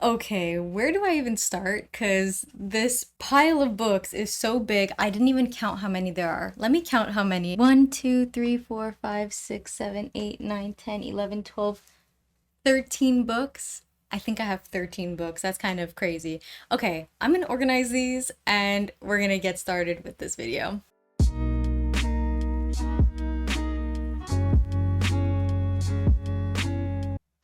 Okay, where do I even start? Because this pile of books is so big, I didn't even count how many there are. Let me count how many. 1, 2, 3, 4, 5, 6, 7, 8, 9, 10, 11, 12, 13 books. I think I have 13 books. That's kind of crazy. Okay, I'm gonna organize these and we're gonna get started with this video.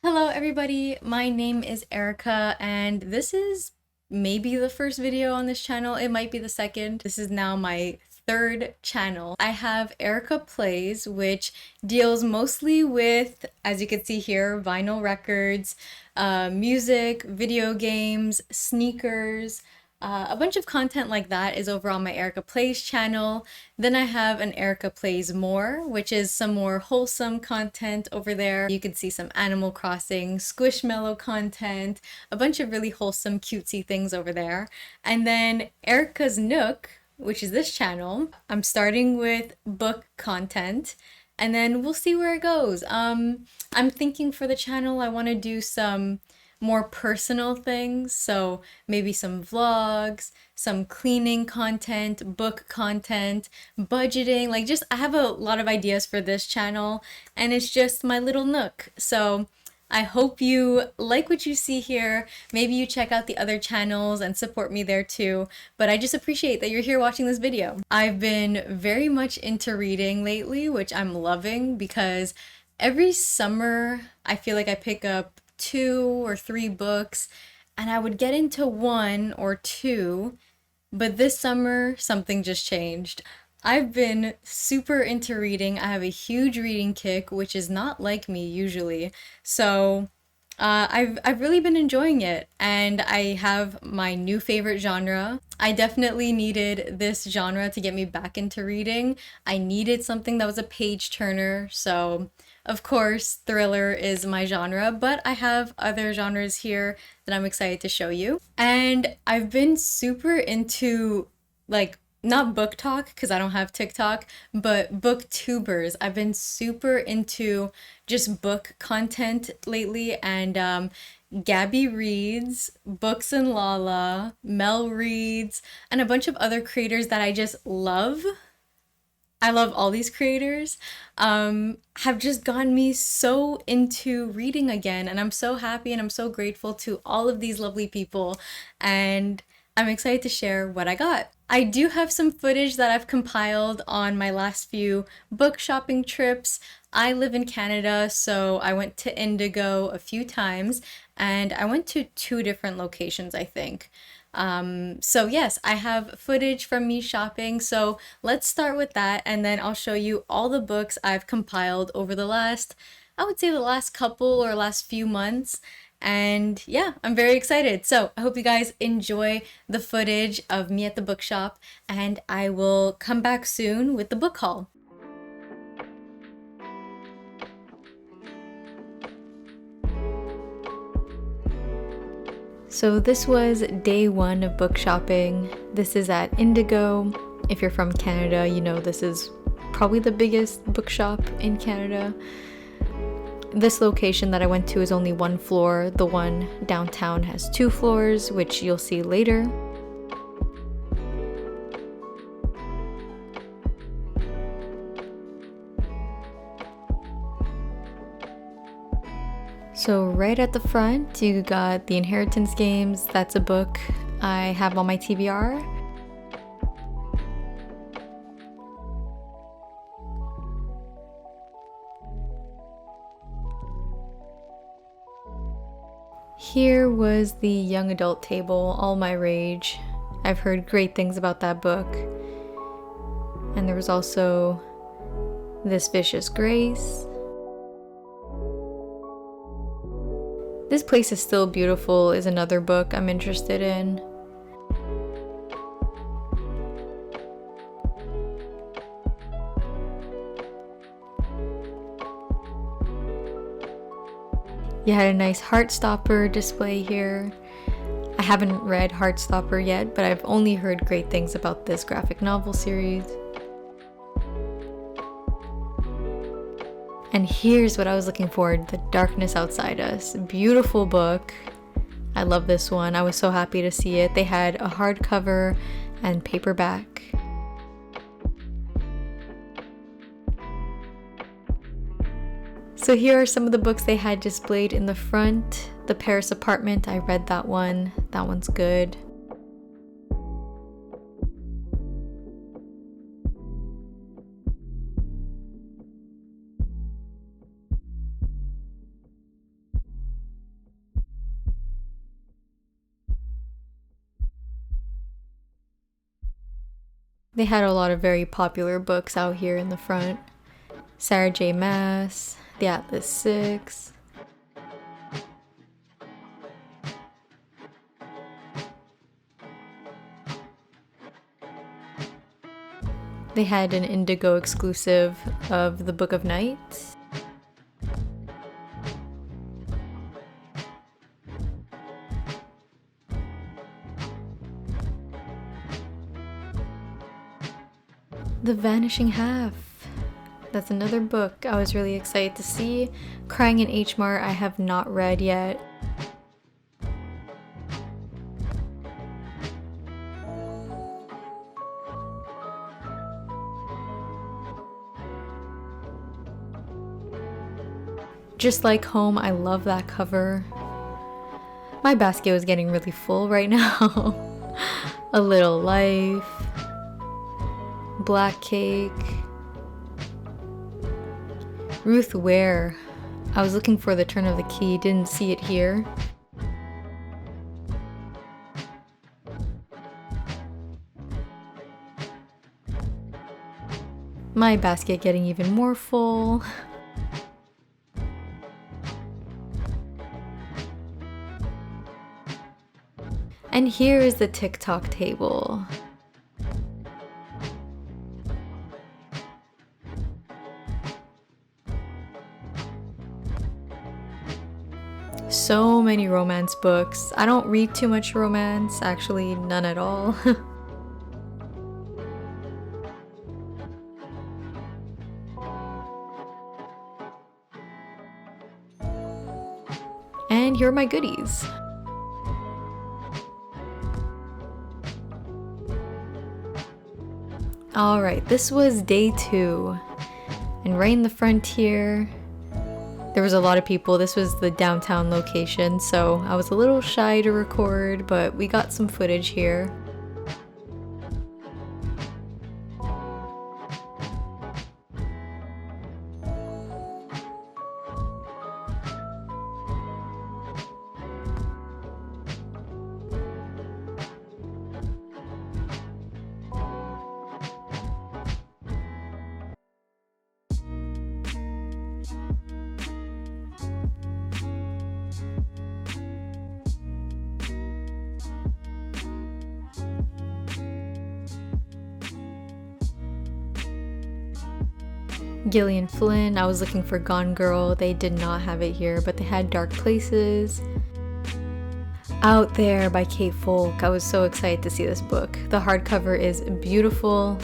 Hello everybody, my name is Erica and this is maybe the first video on this channel. It might be the second. This is now my third channel. I have Erica Plays, which deals mostly with, as you can see here, vinyl records, music, video games, sneakers, a bunch of content like that is over on my Erica Plays channel. Then I have an Erica Plays More, which is some more wholesome content over there. You can see some Animal Crossing, Squishmallow content, a bunch of really wholesome, cutesy things over there. And then Erica's Nook, which is this channel. I'm starting with book content and then we'll see where it goes. I'm thinking for the channel I want to do some more personal things, so maybe some vlogs, some cleaning content, book content, budgeting, like just I have a lot of ideas for this channel and it's just my little nook. So I hope you like what you see here. Maybe you check out the other channels and support me there too, but I just appreciate that you're here watching this video. I've been very much into reading lately, which I'm loving because every summer I feel like I pick up 2 or 3 books and I would get into 1 or 2, but this summer something just changed. I've been super into reading. I have a huge reading kick, which is not like me usually. So I've really been enjoying it, and I have my new favorite genre. I definitely needed this genre to get me back into reading. I needed something that was a page turner, so of course thriller is my genre, but I have other genres here that I'm excited to show you. And I've been super into, like, not book talk because I don't have TikTok, but booktubers. I've been super into just book content lately, and Gabby reads, Books and Lala, Mel reads, and a bunch of other creators that I just love. I love all these creators, have just gotten me so into reading again, and I'm so happy and I'm so grateful to all of these lovely people, and I'm excited to share what I got. I do have some footage that I've compiled on my last few book shopping trips. I live in Canada, so I went to Indigo a few times, and I went to 2 different locations, I think. So yes, I have footage from me shopping, so let's start with that, and then I'll show you all the books I've compiled over the last, I would say the last couple or last few months. And yeah, I'm very excited. So I hope you guys enjoy the footage of me at the bookshop, and I will come back soon with the book haul. So this was day 1 of book shopping. This is at Indigo. If you're from Canada, you know this is probably the biggest bookshop in Canada. This location that I went to is only 1 floor. The one downtown has 2 floors, which you'll see later. So right at the front, you got the Inheritance Games. That's a book I have on my TBR. Here was the young adult table, All My Rage. I've heard great things about that book. And there was also This Vicious Grace. This Place Is Still Beautiful is another book I'm interested in. You had a nice Heartstopper display here. I haven't read Heartstopper yet, but I've only heard great things about this graphic novel series. And here's what I was looking for, The Darkness Outside Us. Beautiful book. I love this one. I was so happy to see it. They had a hardcover and paperback. So here are some of the books they had displayed in the front. The Paris Apartment, I read that one. That one's good. They had a lot of very popular books out here in the front. Sarah J. Maas, The Atlas Six. They had an Indigo exclusive of The Book of Night. The Vanishing Half. That's another book I was really excited to see. Crying in H Mart I have not read yet. Just Like Home, I love that cover. My basket was getting really full right now. A Little Life. Black Cake. Ruth Ware. I was looking for The Turn of the Key, didn't see it here. My basket getting even more full. And here is the TikTok table. So many romance books. I don't read too much romance, actually none at all. And here are my goodies. Alright, this was day 2. And right in the front here, there was a lot of people. This was the downtown location, so I was a little shy to record, but we got some footage here. Gillian Flynn, I was looking for Gone Girl. They did not have it here, but they had Dark Places. Out There by Kate Folk. I was so excited to see this book. The hardcover is beautiful.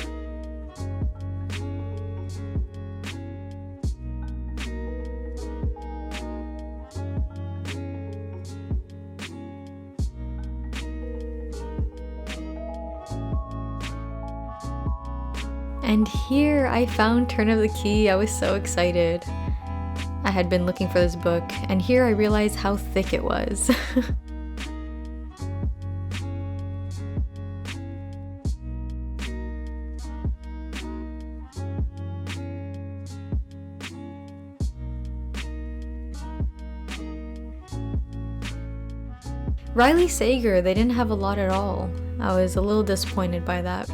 And here I found Turn of the Key. I was so excited. I had been looking for this book, and here I realized how thick it was. Riley Sager, they didn't have a lot at all. I was a little disappointed by that.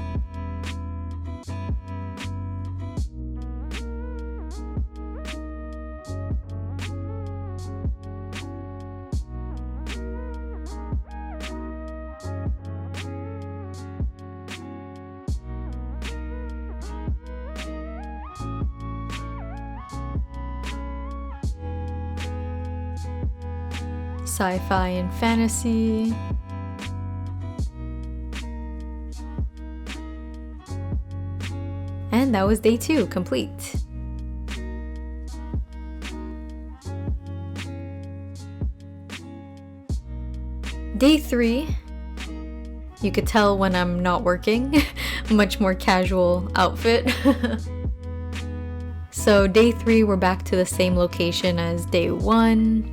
Sci-fi and fantasy. And that was day 2, complete. day 3, you could tell when I'm not working, much more casual outfit. So day 3, we're back to the same location as day 1.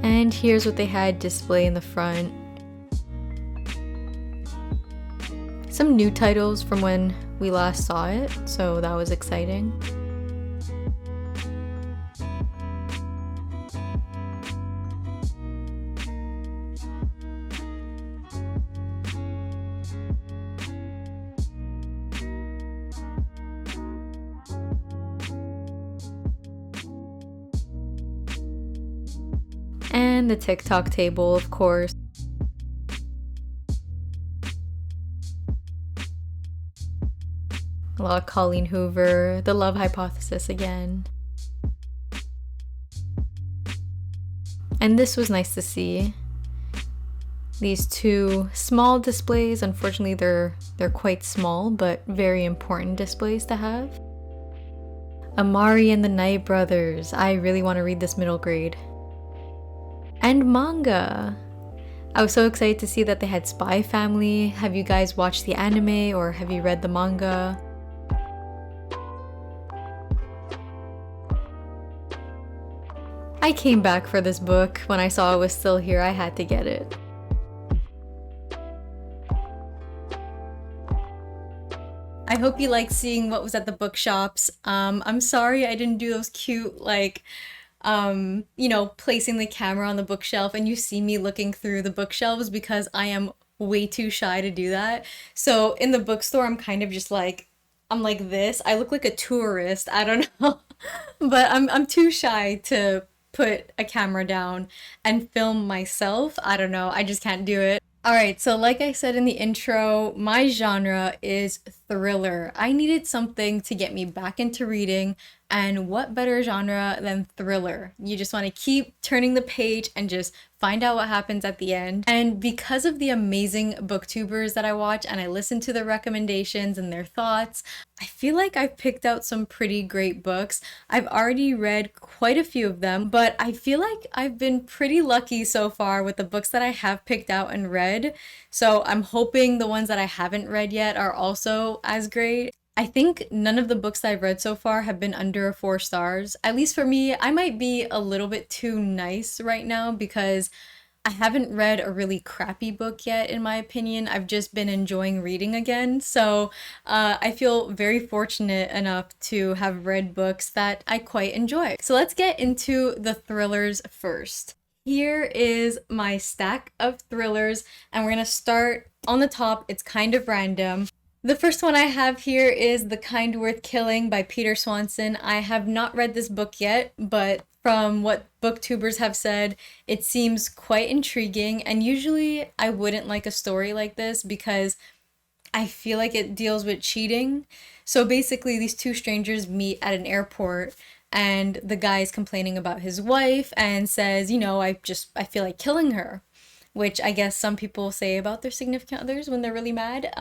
And here's what they had display in the front. Some new titles from when we last saw it, so that was exciting. And the TikTok table, of course. A lot of Colleen Hoover, the love hypothesis again. And this was nice to see. These 2 small displays, unfortunately they're quite small, but very important displays to have. Amari and the Night Brothers. I really want to read this middle grade. And manga. I was so excited to see that they had Spy Family. Have you guys watched the anime or have you read the manga? I came back for this book. When I saw it was still here, I had to get it. I hope you liked seeing what was at the bookshops. I'm sorry I didn't do those cute, like, placing the camera on the bookshelf and you see me looking through the bookshelves because I am way too shy to do that. So in the bookstore, I'm kind of just like, I'm like this. I look like a tourist. I don't know. But I'm too shy to put a camera down and film myself. I don't know. I just can't do it. Alright, so like I said in the intro, my genre is thriller. I needed something to get me back into reading, and what better genre than thriller? You just want to keep turning the page and just find out what happens at the end. And because of the amazing booktubers that I watch and I listen to their recommendations and their thoughts, I feel like I've picked out some pretty great books. I've already read quite a few of them, but I feel like I've been pretty lucky so far with the books that I have picked out and read. So I'm hoping the ones that I haven't read yet are also as great. I think none of the books that I've read so far have been under 4 stars. At least for me, I might be a little bit too nice right now because I haven't read a really crappy book yet, in my opinion. I've just been enjoying reading again. So I feel very fortunate enough to have read books that I quite enjoy. So let's get into the thrillers first. Here is my stack of thrillers, and we're gonna start on the top. It's kind of random. The first one I have here is The Kind Worth Killing by Peter Swanson. I have not read this book yet, but from what booktubers have said, it seems quite intriguing. And usually I wouldn't like a story like this because I feel like it deals with cheating. So basically these 2 strangers meet at an airport and the guy is complaining about his wife and says, I feel like killing her. Which I guess some people say about their significant others when they're really mad.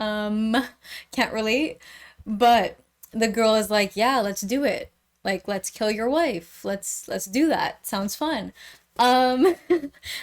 Can't relate. But the girl is like, yeah, let's do it. Like, let's kill your wife. Let's do that. Sounds fun. And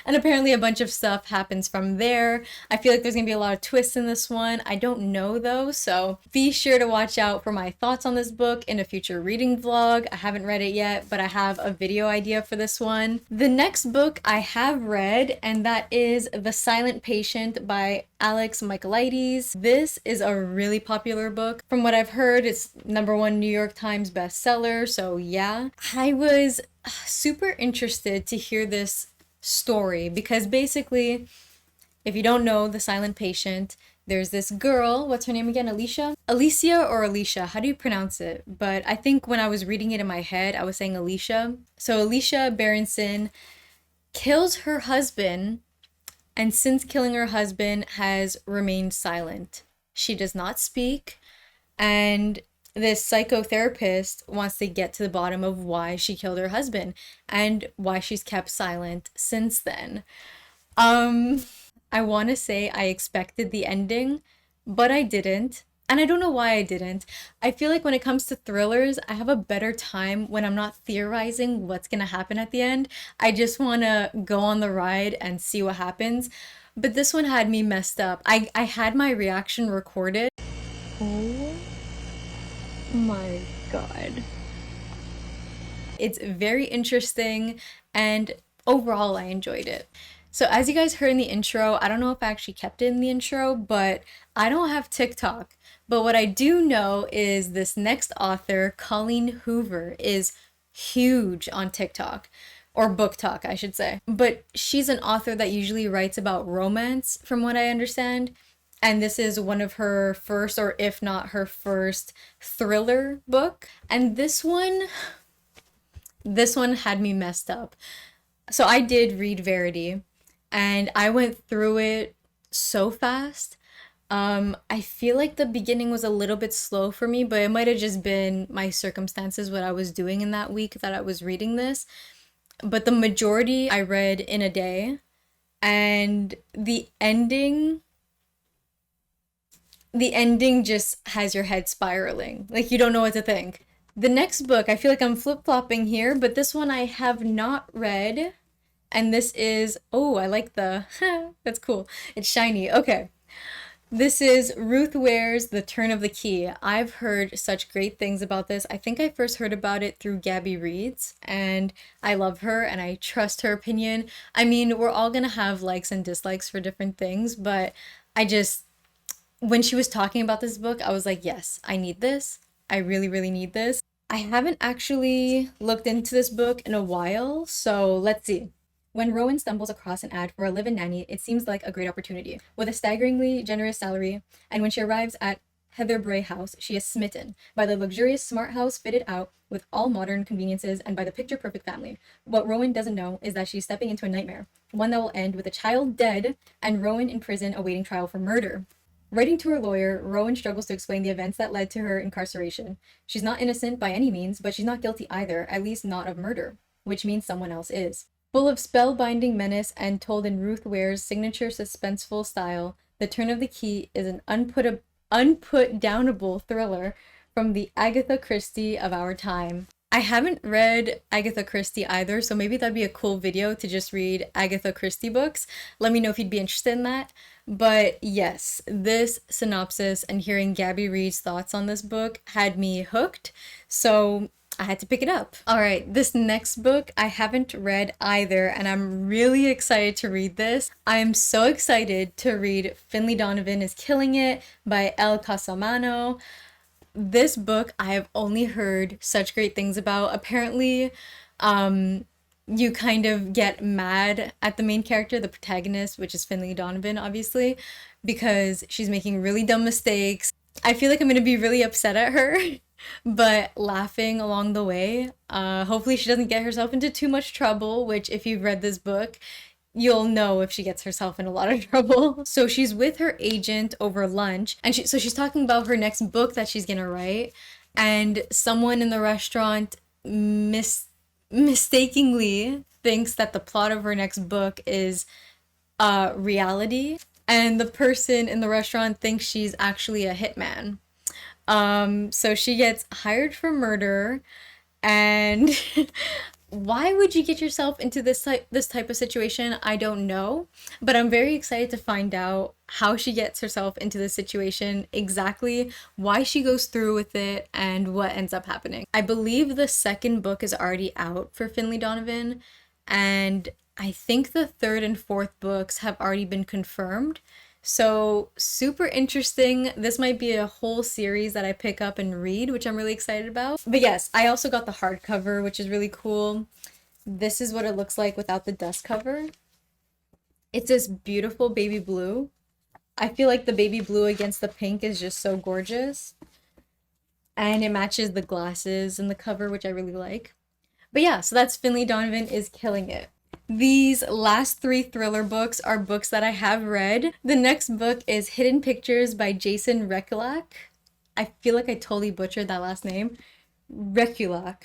apparently a bunch of stuff happens from there. I feel like there's gonna be a lot of twists in this one. I don't know though, so be sure to watch out for my thoughts on this book in a future reading vlog. I haven't read it yet, but I have a video idea for this one. The next book I have read, and that is The Silent Patient by Alex Michaelides. This is a really popular book. From what I've heard, it's #1 New York Times bestseller, so yeah. I was super interested to hear this story because basically, if you don't know The Silent Patient, there's this girl, what's her name again? Alicia? Alicia or Alicia, how do you pronounce it? But I think when I was reading it in my head, I was saying Alicia. So Alicia Berenson kills her husband, and since killing her husband has remained silent. She does not speak, and this psychotherapist wants to get to the bottom of why she killed her husband and why she's kept silent since then. I want to say I expected the ending, but I didn't. And I don't know why I didn't. I feel like when it comes to thrillers, I have a better time when I'm not theorizing what's gonna happen at the end. I just wanna go on the ride and see what happens. But this one had me messed up. I had my reaction recorded. Oh my god. It's very interesting, and overall I enjoyed it. So as you guys heard in the intro, I don't know if I actually kept it in the intro, but I don't have TikTok. But what I do know is this next author, Colleen Hoover, is huge on TikTok, or BookTok, I should say. But she's an author that usually writes about romance, from what I understand. And this is one of her first, or if not her first, thriller book. And this one had me messed up. So I did read Verity, and I went through it so fast. I feel like the beginning was a little bit slow for me, but it might have just been my circumstances, what I was doing in that week that I was reading this. But the majority I read in a day, and the ending just has your head spiraling. Like you don't know what to think. The next book, I feel like I'm flip-flopping here, but this one I have not read. And this is, oh, I like the, that's cool. It's shiny. Okay. This is Ruth Ware's The Turn of the Key. I've heard such great things about this. I think I first heard about it through Gabby Reads, and I love her and I trust her opinion. I mean, we're all gonna have likes and dislikes for different things, but when she was talking about this book, I was like, yes, I need this. I really, really need this. I haven't actually looked into this book in a while, so let's see. When Rowan stumbles across an ad for a live-in nanny, it seems like a great opportunity. With a staggeringly generous salary, and when she arrives at Heather Bray House, she is smitten by the luxurious smart house fitted out with all modern conveniences and by the picture-perfect family. What Rowan doesn't know is that she's stepping into a nightmare, one that will end with a child dead and Rowan in prison awaiting trial for murder. Writing to her lawyer, Rowan struggles to explain the events that led to her incarceration. She's not innocent by any means, but she's not guilty either, at least not of murder, which means someone else is. Full of spellbinding menace and told in Ruth Ware's signature suspenseful style, The Turn of the Key is an unput-downable thriller from the Agatha Christie of our time. I haven't read Agatha Christie either, so maybe that'd be a cool video to just read Agatha Christie books. Let me know if you'd be interested in that. But yes, this synopsis and hearing Gabby Reed's thoughts on this book had me hooked, so I had to pick it up. All right, this next book I haven't read either, and I'm really excited to read this. I'm so excited to read Finley Donovan is Killing It by El Casamano. This book I have only heard such great things about. Apparently, you kind of get mad at the main character, the protagonist, which is Finley Donovan, obviously, because she's making really dumb mistakes. I feel like I'm gonna be really upset at her, but laughing along the way. Hopefully she doesn't get herself into too much trouble, which if you've read this book, you'll know if she gets herself in a lot of trouble. So she's with her agent over lunch, and she's talking about her next book that she's gonna write, and someone in the restaurant mistakenly thinks that the plot of her next book is reality, and the person in the restaurant thinks she's actually a hitman. So she gets hired for murder, and why would you get yourself into this type of situation? I don't know, but I'm very excited to find out how she gets herself into this situation, exactly why she goes through with it, and what ends up happening. I believe the second book is already out for Finley Donovan, and I think the third and fourth books have already been confirmed. So super interesting. This might be a whole series that I pick up and read, which I'm really excited about. But yes, I also got the hardcover, which is really cool. This is what it looks like without the dust cover. It's this beautiful baby blue. I feel like the baby blue against the pink is just so gorgeous. And it matches the glasses in the cover, which I really like. But yeah, so that's Finley Donovan is Killing It. These last three thriller books are books that I have read. The next book is Hidden Pictures by Jason Rekulak. I feel like I totally butchered that last name. Rekulak.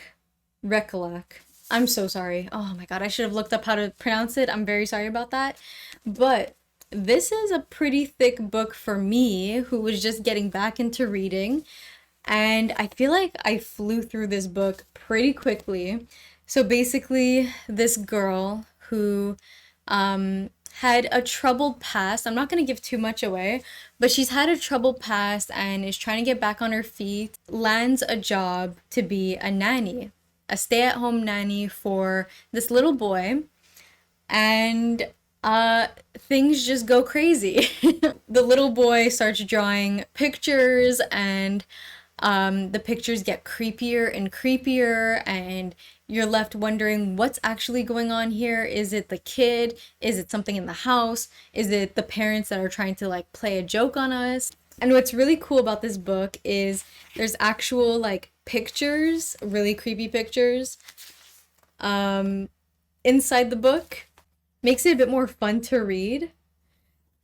I'm so sorry. Oh my god, I should have looked up how to pronounce it. I'm very sorry about that. But This is a pretty thick book for me, who was just getting back into reading, and I feel like I flew through this book pretty quickly. So basically, this girl who had a troubled past. I'm not going to give too much away, but she's had a troubled past and is trying to get back on her feet, lands a job to be a nanny, a stay-at-home nanny for this little boy, and things just go crazy. The little boy starts drawing pictures, and the pictures get creepier and creepier, and you're left wondering what's actually going on here. Is it the kid? Is it something in the house? Is it the parents that are trying to like play a joke on us? And what's really cool about this book is there's actual like pictures, really creepy pictures, inside the book. Makes it a bit more fun to read.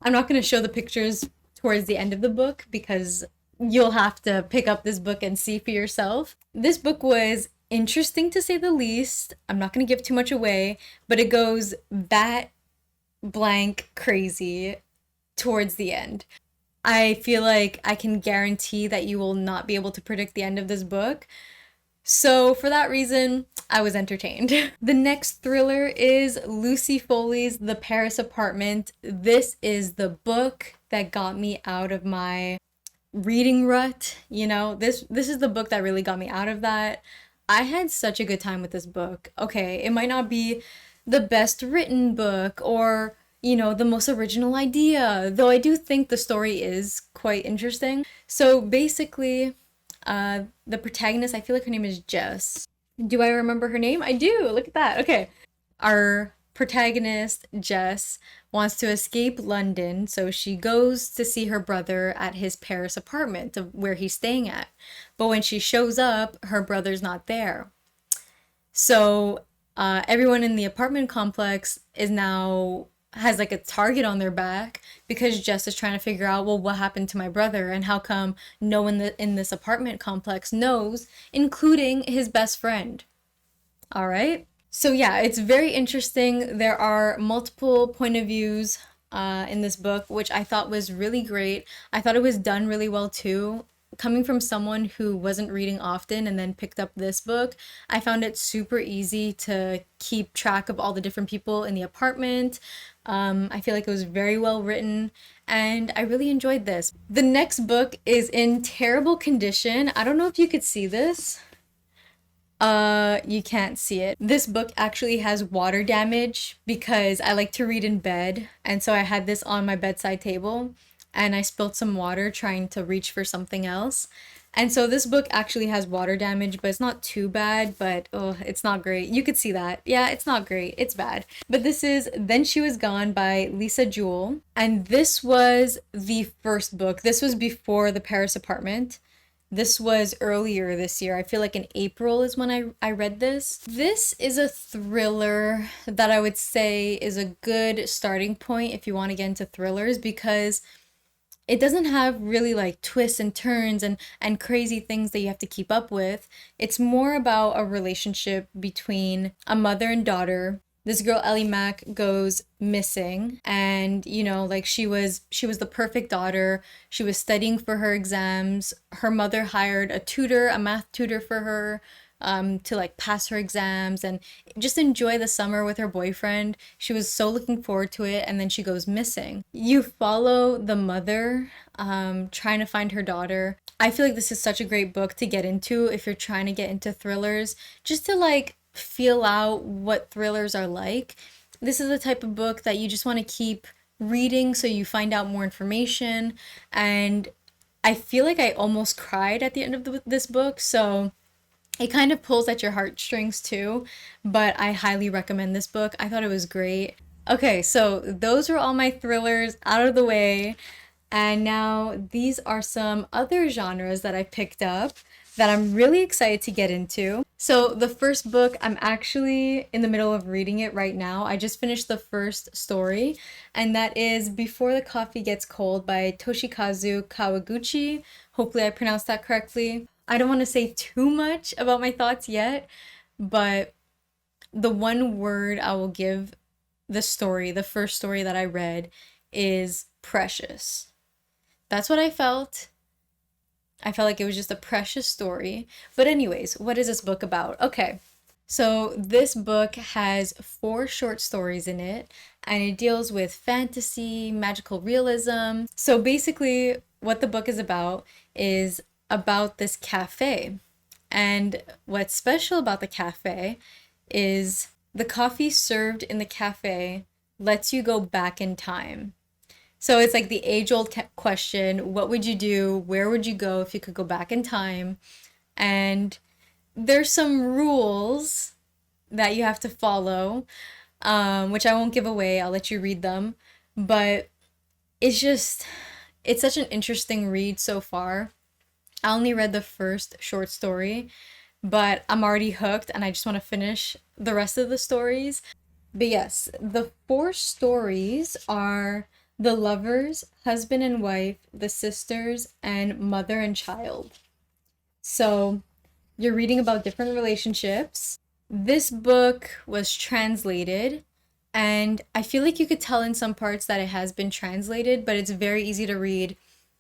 I'm not going to show the pictures towards the end of the book because you'll have to pick up this book and see for yourself. This book was interesting to say the least. I'm not going to give too much away, but it goes bat blank crazy towards the end. I feel like I can guarantee that you will not be able to predict the end of this book. So for that reason, I was entertained. The next thriller is Lucy Foley's The Paris Apartment. This is the book that got me out of my reading rut. You know, this is the book that really got me out of that. I had such a good time with this book. Okay, it might not be the best written book or, you know, the most original idea, though I do think the story is quite interesting. So basically, the protagonist, I feel like her name is Jess. Do I remember her name? I do. Look at that. Okay. Our protagonist, Jess, wants to escape London, so she goes to see her brother at his Paris apartment where he's staying at. But when she shows up, her brother's not there. So everyone in the apartment complex is now has like a target on their back because Jess is trying to figure out, well, what happened to my brother and how come no one in this apartment complex knows, including his best friend. All right. So yeah, it's very interesting. There are multiple point of views in this book, which I thought was really great. I thought it was done really well too. Coming from someone who wasn't reading often and then picked up this book, I found it super easy to keep track of all the different people in the apartment. I feel like it was very well written and I really enjoyed this. The next book is in terrible condition. I don't know if you could see this. You can't see it. This book actually has water damage because I like to read in bed, and so I had this on my bedside table and I spilled some water trying to reach for something else. And so this book actually has water damage, but it's not too bad, but oh, it's not great. You could see that. Yeah, it's not great. It's bad. But this is Then She Was Gone by Lisa Jewell. And this was the first book. This was before The Paris Apartment. This was earlier this year. I feel like in April is when I read this. This is a thriller that I would say is a good starting point if you want to get into thrillers because it doesn't have really like twists and turns and crazy things that you have to keep up with. It's more about a relationship between a mother and daughter. This girl Ellie Mack goes missing, and you know, like she was the perfect daughter. She was studying for her exams. Her mother hired a tutor, a math tutor for her, to like pass her exams and just enjoy the summer with her boyfriend. She was so looking forward to it, and then she goes missing. You follow the mother trying to find her daughter. I feel like this is such a great book to get into if you're trying to get into thrillers, just to like feel out what thrillers are like. This is the type of book that you just want to keep reading so you find out more information. And I feel like I almost cried at the end of this book, so it kind of pulls at your heartstrings too, but I highly recommend this book. I thought it was great. Okay, so those are all my thrillers out of the way, and now these are some other genres that I picked up that I'm really excited to get into. So the first book, I'm actually in the middle of reading it right now. I just finished the first story, and that is Before the Coffee Gets Cold by Toshikazu Kawaguchi. Hopefully I pronounced that correctly. I don't want to say too much about my thoughts yet, but the one word I will give the story, the first story that I read, is precious. That's what I felt. I felt like it was just a precious story. But anyways, what is this book about? Okay. So this book has 4 short stories in it, and it deals with fantasy, magical realism. So basically, what the book is about this cafe. And what's special about the cafe is the coffee served in the cafe lets you go back in time. So it's like the age-old question, what would you do? Where would you go if you could go back in time? And there's some rules that you have to follow, which I won't give away. I'll let you read them. But it's such an interesting read so far. I only read the first short story, but I'm already hooked and I just want to finish the rest of the stories. But yes, the 4 stories are the lovers, husband and wife, the sisters, and mother and child. So you're reading about different relationships. This book was translated, and I feel like you could tell in some parts that it has been translated, but it's very easy to read.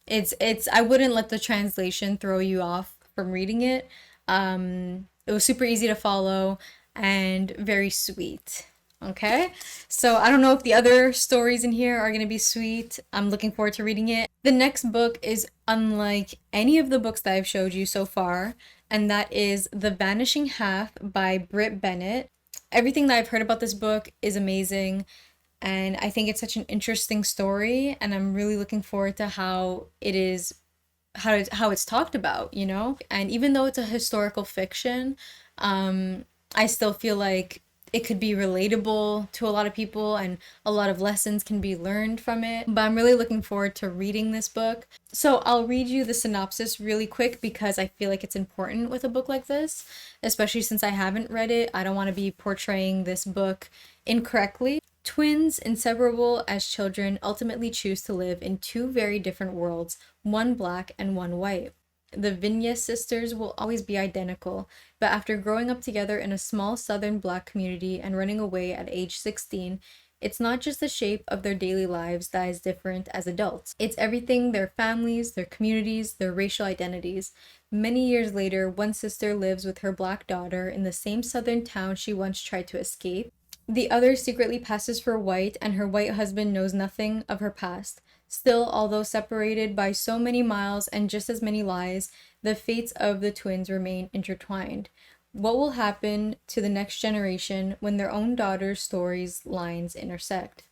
It's I wouldn't let the translation throw you off from reading it. It was super easy to follow and very sweet. Okay, so I don't know if the other stories in here are going to be sweet. I'm looking forward to reading it. The next book is unlike any of the books that I've showed you so far, and that is The Vanishing Half by Britt Bennett. Everything that I've heard about this book is amazing, and I think it's such an interesting story, and I'm really looking forward to how it's talked about, you know? And even though it's a historical fiction, I still feel like it could be relatable to a lot of people and a lot of lessons can be learned from it. But I'm really looking forward to reading this book. So I'll read you the synopsis really quick because I feel like it's important with a book like this, especially since I haven't read it. I don't want to be portraying this book incorrectly. Twins, inseparable as children, ultimately choose to live in 2 very different worlds, one black and one white. The Vinyas sisters will always be identical, but after growing up together in a small southern black community and running away at age 16, it's not just the shape of their daily lives that is different as adults. It's everything: their families, their communities, their racial identities. Many years later, one sister lives with her black daughter in the same southern town she once tried to escape. The other secretly passes for white, and her white husband knows nothing of her past. Still, although separated by so many miles and just as many lies, the fates of the twins remain intertwined. What will happen to the next generation when their own daughter's stories lines intersect?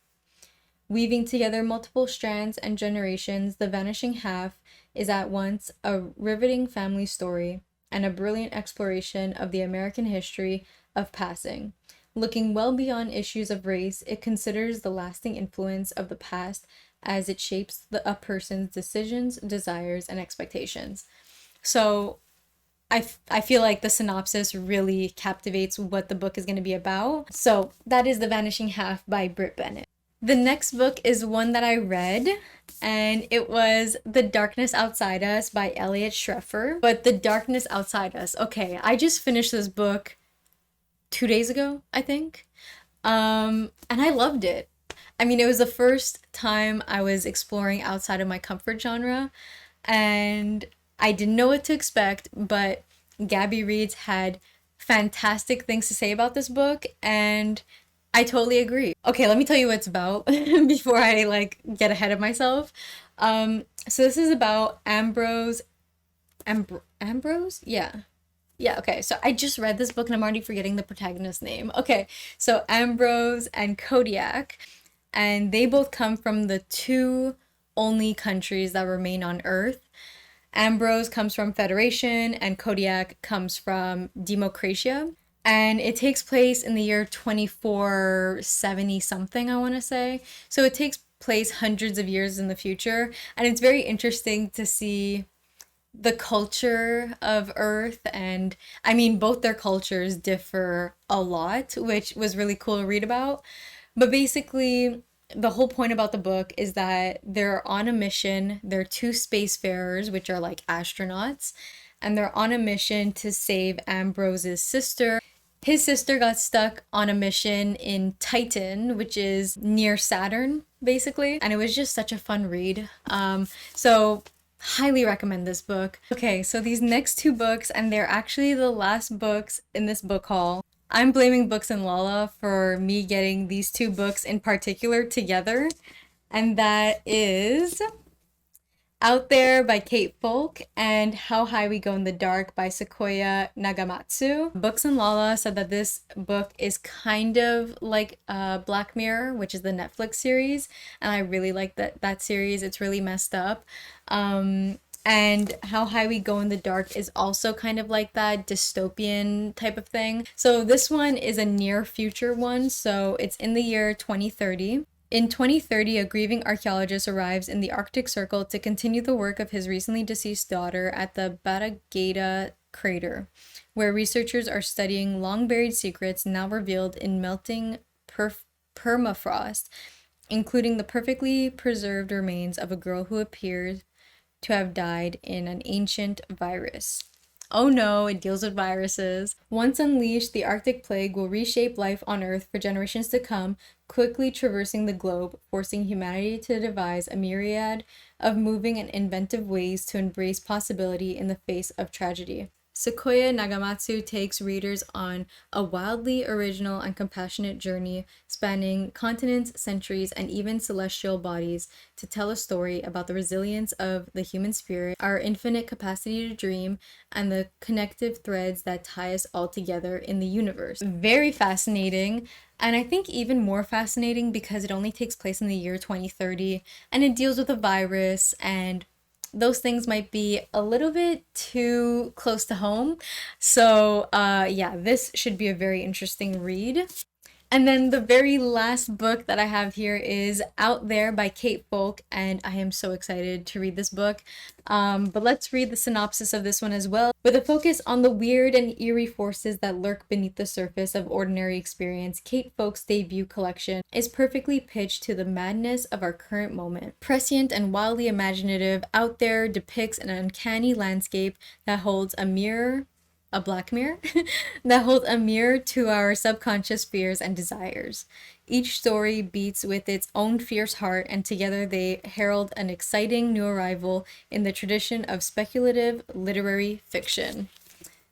Weaving together multiple strands and generations, The Vanishing Half is at once a riveting family story and a brilliant exploration of the American history of passing. Looking well beyond issues of race, it considers the lasting influence of the past as it shapes a person's decisions, desires, and expectations. So I feel like the synopsis really captivates what the book is going to be about. So that is The Vanishing Half by Britt Bennett. The next book is one that I read, and it was The Darkness Outside Us by Elliot Schreffer. But The Darkness Outside Us, okay, I just finished this book 2 days ago, I think. And I loved it. I mean, it was the first time I was exploring outside of my comfort genre, and I didn't know what to expect, but Gabby Reeds had fantastic things to say about this book, and I totally agree. Okay, let me tell you what it's about before I get ahead of myself. So this is about Ambrose. Ambrose? Yeah. Yeah, okay. So I just read this book and I'm already forgetting the protagonist's name. Okay, so Ambrose and Kodiak, and they both come from the 2 only countries that remain on Earth. Ambrose comes from Federation and Kodiak comes from Democratia. And it takes place in the year 2470 something, I want to say. So it takes place hundreds of years in the future. And it's very interesting to see the culture of Earth. And I mean, both their cultures differ a lot, which was really cool to read about. But basically, the whole point about the book is that they're on a mission. They're 2 spacefarers, which are like astronauts, and they're on a mission to save Ambrose's sister. His sister got stuck on a mission in Titan, which is near Saturn, basically, and it was just such a fun read. So highly recommend this book. Okay, so these next two books, and they're actually the last books in this book haul. I'm blaming Books and Lala for me getting these two books in particular together, and that is Out There by Kate Folk and How High We Go in the Dark by Sequoia Nagamatsu. Books and Lala said that this book is kind of like Black Mirror, which is the Netflix series, and I really like that series. It's really messed up. And How High We Go in the Dark is also kind of like that dystopian type of thing. So this one is a near future one, so it's in the year 2030. In 2030, a grieving archaeologist arrives in the Arctic Circle to continue the work of his recently deceased daughter at the Batagata crater, where researchers are studying long-buried secrets now revealed in melting permafrost, including the perfectly preserved remains of a girl who appears to have died in an ancient virus. Oh no, it deals with viruses. Once unleashed, the Arctic plague will reshape life on Earth for generations to come, quickly traversing the globe, forcing humanity to devise a myriad of moving and inventive ways to embrace possibility in the face of tragedy. Sequoia Nagamatsu takes readers on a wildly original and compassionate journey spanning continents, centuries, and even celestial bodies to tell a story about the resilience of the human spirit, our infinite capacity to dream, and the connective threads that tie us all together in the universe. Very fascinating, and I think even more fascinating because it only takes place in the year 2030, and it deals with a virus, and those things might be a little bit too close to home. So yeah, this should be a very interesting read. And then the very last book that I have here is Out There by Kate Folk, and I am so excited to read this book. But let's read the synopsis of this one as well. With a focus on the weird and eerie forces that lurk beneath the surface of ordinary experience, Kate Folk's debut collection is perfectly pitched to the madness of our current moment. Prescient and wildly imaginative, Out There depicts an uncanny landscape that holds a black mirror that holds a mirror to our subconscious fears and desires. Each story beats with its own fierce heart, and together they herald an exciting new arrival in the tradition of speculative literary fiction.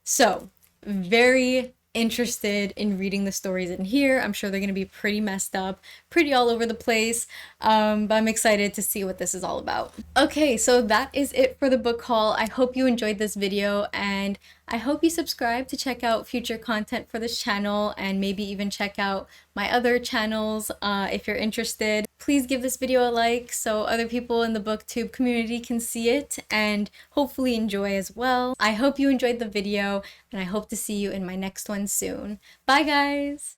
So, very interested in reading the stories in here. I'm sure they're going to be pretty messed up, pretty all over the place, but I'm excited to see what this is all about. Okay, so that is it for the book haul. I hope you enjoyed this video, and I hope you subscribe to check out future content for this channel, and maybe even check out my other channels if you're interested. Please give this video a like so other people in the BookTube community can see it and hopefully enjoy as well. I hope you enjoyed the video, and I hope to see you in my next one soon. Bye guys!